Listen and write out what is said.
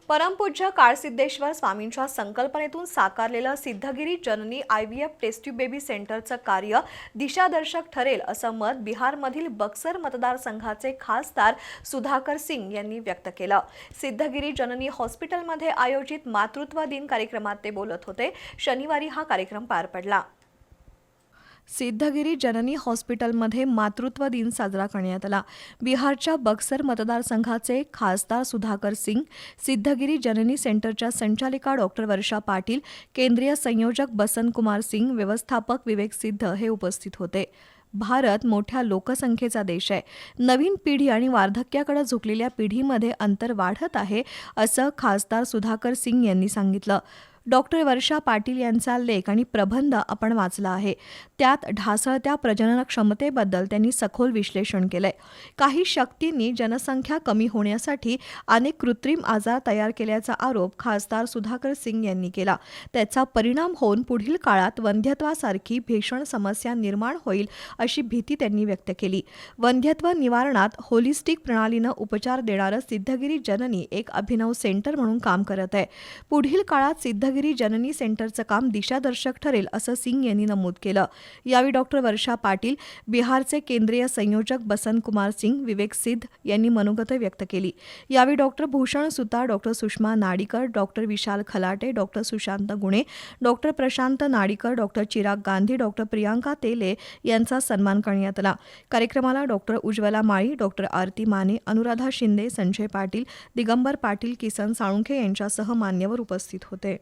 परमपूज्य काळसिद्धेश्वर स्वामींच्या संकल्पनेतून साकारलेलं सिद्धगिरी जननी IVF टेस्ट बेबी सेंटरचं कार्य दिशादर्शक ठरेल असं मत बिहारमधील बक्सर मतदारसंघाचे खासदार सुधाकर सिंग यांनी व्यक्त केलं। सिद्धगिरी जननी हॉस्पिटलमध्ये आयोजित मातृत्व दिन कार्यक्रमात ते बोलत होते। शनिवारी हा कार्यक्रम पार पडला। सिद्धगिरी जननी हॉस्पिटलमध्ये मातृत्व दिन साजरा करण्यात आला। बिहारच्या बक्सर मतदारसंघाचे खासदार सुधाकर सिंग, सिद्धगिरी जननी सेंटरच्या संचालिका डॉक्टर वर्षा पाटील, केंद्रीय संयोजक बसंत कुमार सिंग, व्यवस्थापक विवेक सिद्ध हे उपस्थित होते। भारत मोठ्या लोकसंख्येचा देश आहे। नवीन पिढी आणि वार्धक्याकडे झुकलेल्या पिढीमध्ये अंतर वाढत आहे असं खासदार सुधाकर सिंग यांनी सांगितलं। डॉक्टर वर्षा पाटील यांचा लेख आणि प्रबंध आपण वाचला आहे। त्यात ढासळत्या प्रजनन क्षमतेबद्दल त्यांनी सखोल विश्लेषण केलंय। काही शक्तींनी जनसंख्या कमी होण्यासाठी अनेक कृत्रिम आजार तयार केल्याचा आरोप खासदार सुधाकर सिंग यांनी केला। त्याचा परिणाम होऊन पुढील काळात वंध्यत्वासारखी भीषण समस्या निर्माण होईल अशी भीती त्यांनी व्यक्त केली। वंध्यत्व निवारणात होलिस्टिक प्रणालीनं उपचार देणारं सिद्धगिरी जननी एक अभिनव सेंटर म्हणून काम करत आहे। पुढील काळात सिद्धगिरी जननी सेंटरचं काम दिशादर्शक ठरेल असं सिंग यांनी नमूद केलं। यावेळी डॉक्टर वर्षा पाटील, बिहारचे केंद्रीय संयोजक बसंत कुमार सिंग, विवेक सिद्ध यांनी मनोगत व्यक्त केली। यावेळी doctor Bhushan Sutar, doctor Sushma Nadikar, doctor Vishal Khalate, doctor Sushant Gune, doctor Prashant Nadikar, doctor Chirag Gandhi, doctor Priyanka Tele यांचा सन्मान करण्यात आला। कार्यक्रमाला डॉक्टर उज्ज्वला माळी, डॉक्टर आरती माने, अनुराधा शिंदे, संजय पाटील, दिगंबर पाटील, किसन साळुंखे यांच्यासह मान्यवर उपस्थित होते।